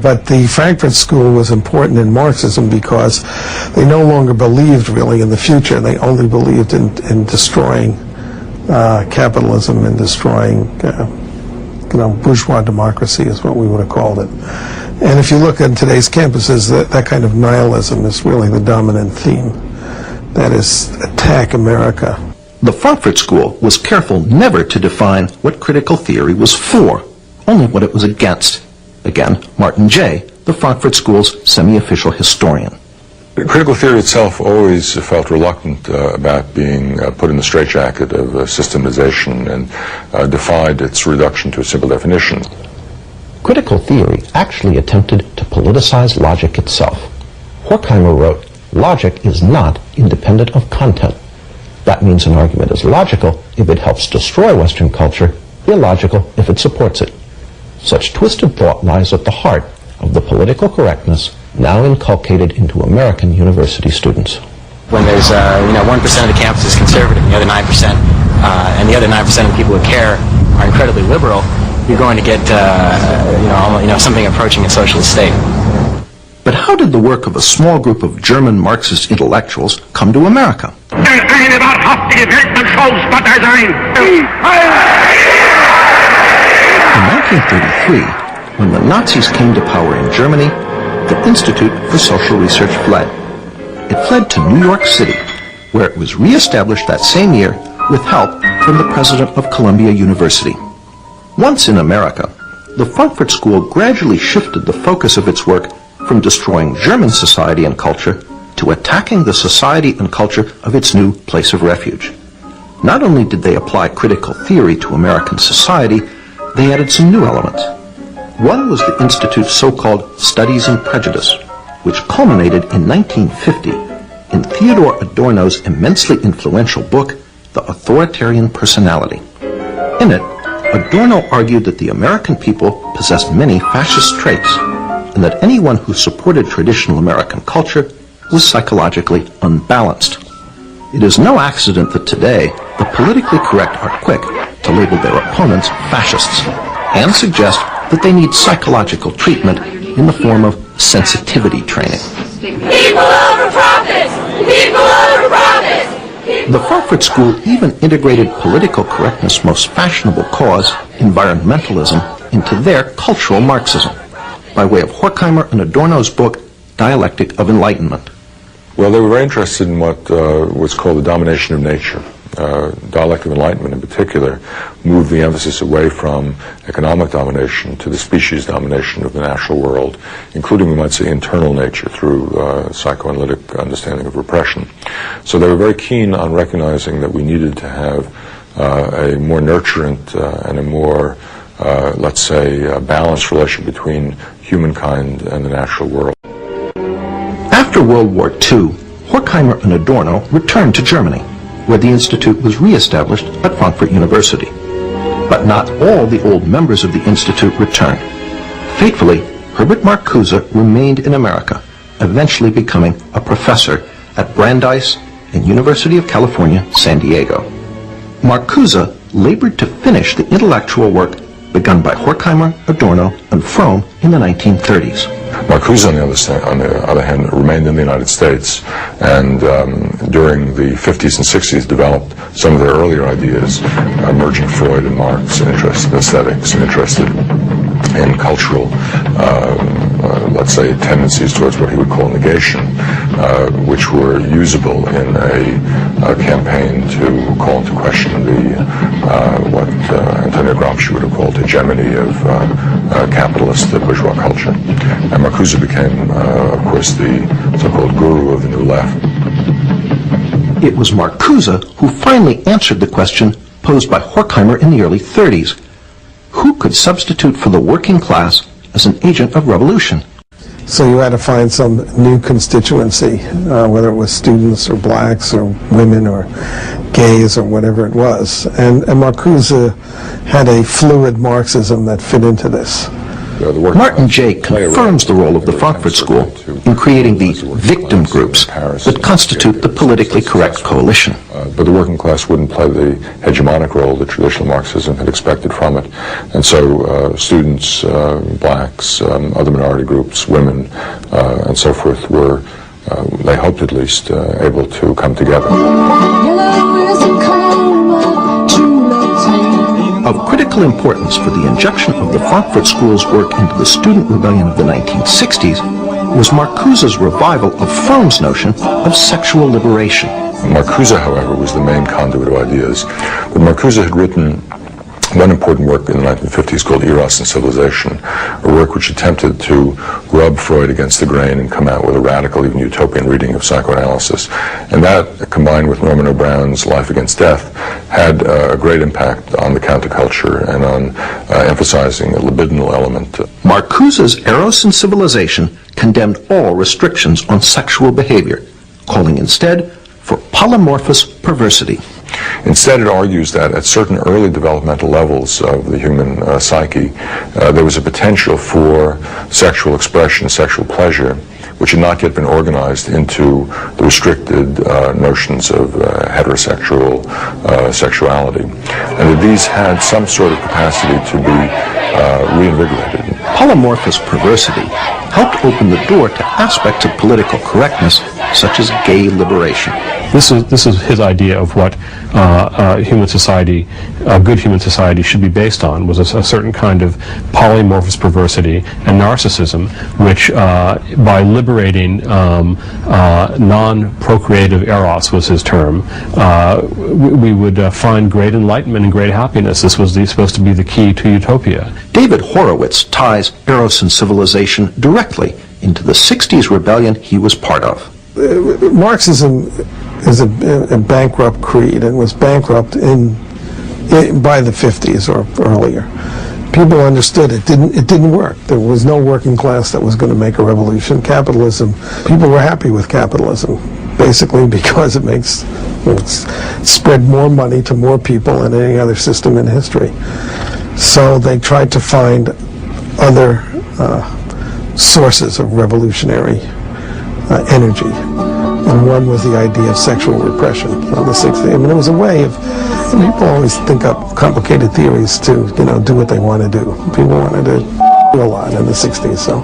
But the Frankfurt School was important in Marxism because they no longer believed really in the future. They only believed in destroying capitalism and destroying bourgeois democracy is what we would have called it. And if you look at today's campuses, that kind of nihilism is really the dominant theme. That is, attack America. The Frankfurt School was careful never to define what critical theory was for, only what it was against. Again, Martin Jay, the Frankfurt School's semi-official historian. Critical theory itself always felt reluctant about being put in the straitjacket of systemization and defied its reduction to a simple definition. Critical theory actually attempted to politicize logic itself. Horkheimer wrote, "Logic is not independent of content. That means an argument is logical if it helps destroy Western culture, illogical if it supports it. Such twisted thought lies at the heart of the political correctness now inculcated into American university students." When there's 1% of the campus is conservative, and the other 9%, and the other 9% of the people who care are incredibly liberal, you're going to get something approaching a socialist state. But how did the work of a small group of German Marxist intellectuals come to America? In 1933, when the Nazis came to power in Germany, the Institute for Social Research fled. It fled to New York City, where it was re-established that same year with help from the president of Columbia University. Once in America, the Frankfurt School gradually shifted the focus of its work from destroying German society and culture to attacking the society and culture of its new place of refuge. Not only did they apply critical theory to American society, they added some new elements. One was the Institute's so-called Studies in Prejudice, which culminated in 1950 in Theodore Adorno's immensely influential book, The Authoritarian Personality. In it, Adorno argued that the American people possessed many fascist traits, and that anyone who supported traditional American culture was psychologically unbalanced. It is no accident that today the politically correct are quick to label their opponents fascists and suggest that they need psychological treatment in the form of sensitivity training. People over profits! People over profits! The Frankfurt School even integrated political correctness' most fashionable cause, environmentalism, into their cultural Marxism, by way of Horkheimer and Adorno's book, Dialectic of Enlightenment. Well, they were very interested in what was called the domination of nature. Dialectic of Enlightenment in particular moved the emphasis away from economic domination to the species domination of the natural world, including, we might say, internal nature through psychoanalytic understanding of repression. So they were very keen on recognizing that we needed to have a more nurturant and a more, let's say, balanced relation between humankind and the natural world. After World War II, Horkheimer and Adorno returned to Germany, where the Institute was re-established at Frankfurt University. But not all the old members of the Institute returned. Fatefully, Herbert Marcuse remained in America, eventually becoming a professor at Brandeis and University of California, San Diego. Marcuse labored to finish the intellectual work begun by Horkheimer, Adorno, and Fromm in the 1930s. Marcuse, on the other hand, remained in the United States, and during the 50s and 60s developed some of their earlier ideas, merging Freud and Marx, and interested in aesthetics, and interested in cultural, let's say, tendencies towards what he would call negation, which were usable in a campaign to call into question what Antonio Gramsci would have called hegemony of capitalist bourgeois culture. And Marcuse became, of course, the so-called guru of the New Left. It was Marcuse who finally answered the question posed by Horkheimer in the early 30s. Who could substitute for the working class as an agent of revolution? So you had to find some new constituency, whether it was students or blacks or women or gays or whatever it was. And Marcuse had a fluid Marxism that fit into this. Martin Jay confirms the role of the Frankfurt School in creating the victim groups that constitute the politically correct coalition. But the working class wouldn't play the hegemonic role that traditional Marxism had expected from it. And so students, blacks, other minority groups, women, and so forth were, they hoped at least, able to come together. Of critical importance for the injection of the Frankfurt School's work into the student rebellion of the 1960s was Marcuse's revival of Fromm's notion of sexual liberation. Marcuse, however, was the main conduit of ideas. But Marcuse had written one important work in the 1950s called Eros and Civilization, a work which attempted to rub Freud against the grain and come out with a radical, even utopian reading of psychoanalysis. And that, combined with Norman O'Brown's Life Against Death, had a great impact on the counterculture and on emphasizing a libidinal element. Marcuse's Eros and Civilization condemned all restrictions on sexual behavior, calling instead for polymorphous perversity. Instead, it argues that at certain early developmental levels of the human psyche, there was a potential for sexual expression, sexual pleasure, which had not yet been organized into the restricted notions of heterosexual sexuality, and that these had some sort of capacity to be reinvigorated. Polymorphous perversity helped open the door to aspects of political correctness, such as gay liberation. This is his idea of what human society, a good human society, should be based on, was a certain kind of polymorphous perversity and narcissism, which by liberating non-procreative eros, was his term, we would find great enlightenment and great happiness. This was supposed to be the key to utopia. David Horowitz ties Eros and Civilization directly into the 60s rebellion he was part of. Marxism is a bankrupt creed, and was bankrupt by the 50s or earlier. People understood it didn't work. There was no working class that was going to make a revolution. Capitalism, people were happy with capitalism, basically because it spread more money to more people than any other system in history. So they tried to find other sources of revolutionary energy, and one was the idea of sexual repression on the 60s. I mean, it was a way of, people always think up complicated theories to, do what they want to do. People wanted to do a lot in the 60s, so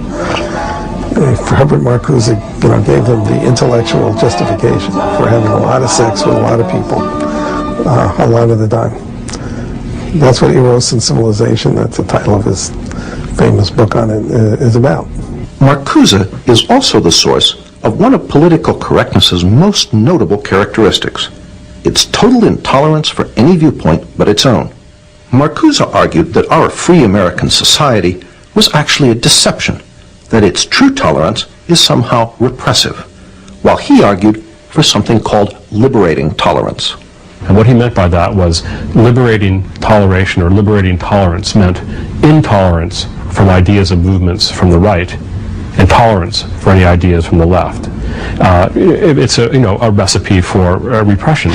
Herbert Marcuse, gave them the intellectual justification for having a lot of sex with a lot of people a lot of the time. That's what Eros and Civilization, that's the title of his famous book on it, is about. Marcuse is also the source of one of political correctness's most notable characteristics, its total intolerance for any viewpoint but its own. Marcuse argued that our free American society was actually a deception, that its true tolerance is somehow repressive, while he argued for something called liberating tolerance. And what he meant by that was liberating toleration, or liberating tolerance, meant intolerance from ideas and movements from the right, and tolerance for any ideas from the left. It's a recipe for repression.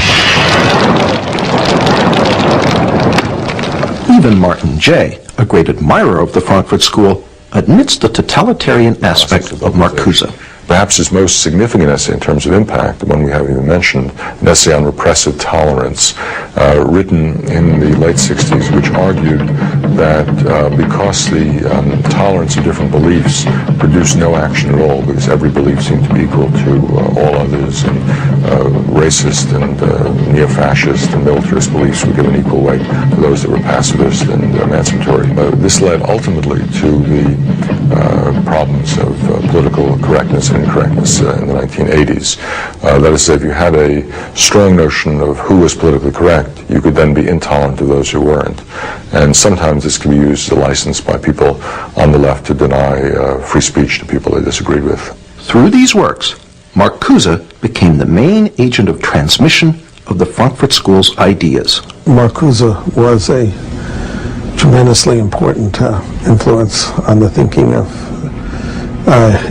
Even Martin Jay, a great admirer of the Frankfurt School, admits the totalitarian aspect of Marcuse. Perhaps his most significant essay in terms of impact, the one we haven't even mentioned, an essay on repressive tolerance, written in the late 60s, which argued that because the tolerance of different beliefs produced no action at all, because every belief seemed to be equal to all others, and racist and neo-fascist and militarist beliefs were given equal weight to those that were pacifist and emancipatory. This led ultimately to the problems of political correctness and incorrectness in the 1980s. That is, if you had a strong notion of who was politically correct, you could then be intolerant of those who weren't. And sometimes this can be used as a license by people on the left to deny free speech to people they disagreed with. Through these works, Marcuse became the main agent of transmission of the Frankfurt School's ideas. Marcuse was a tremendously important influence on the thinking of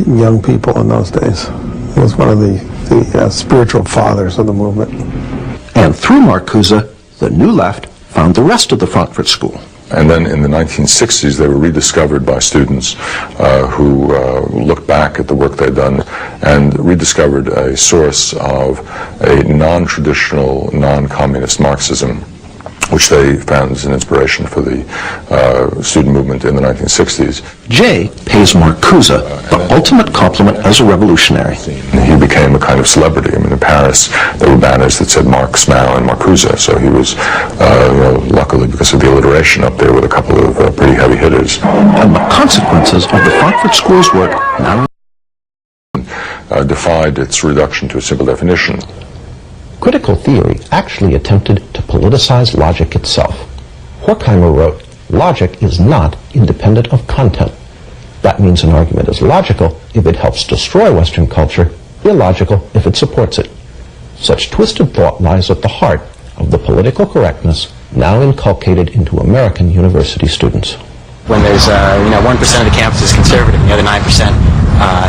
young people in those days. He was one of the spiritual fathers of the movement. And through Marcuse, the New Left found the rest of the Frankfurt School. And then in the 1960s, they were rediscovered by students who looked back at the work they'd done and rediscovered a source of a non-traditional, non-communist Marxism, which they found as an inspiration for the student movement in the 1960s. Jay pays Marcuse the ultimate compliment as a revolutionary. He became a kind of celebrity. I mean, in Paris, there were banners that said Marx, Mao, and Marcuse, so he was, luckily because of the alliteration up there with a couple of pretty heavy hitters. And the consequences of the Frankfurt School's work now defied its reduction to a simple definition. Critical theory actually attempted to politicize logic itself. Horkheimer wrote, "Logic is not independent of content." That means an argument is logical if it helps destroy Western culture, illogical if it supports it. Such twisted thought lies at the heart of the political correctness now inculcated into American university students. When there's 1% of the campus is conservative and the other 9%,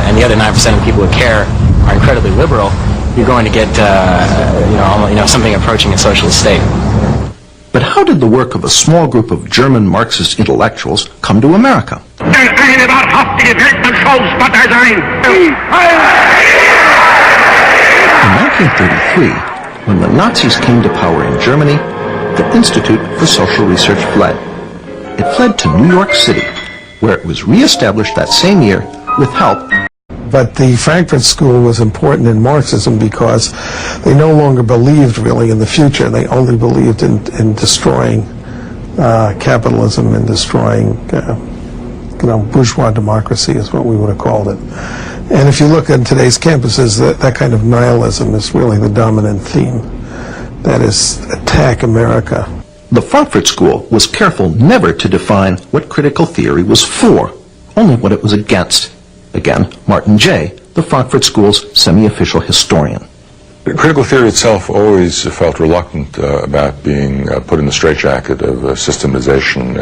and the other 9% of people who care are incredibly liberal, you're going to get something approaching a socialist state. But how did the work of a small group of German Marxist intellectuals come to America? In 1933, when the Nazis came to power in Germany, the Institute for Social Research fled. It fled to New York City, where it was reestablished that same year with help. But the Frankfurt School was important in Marxism because they no longer believed really in the future. They only believed in destroying capitalism and destroying, bourgeois democracy is what we would have called it. And if you look at today's campuses, that kind of nihilism is really the dominant theme. That is, attack America. The Frankfurt School was careful never to define what critical theory was for, only what it was against. Again, Martin Jay, the Frankfurt School's semi-official historian. Critical theory itself always felt reluctant about being put in the straitjacket of systematization.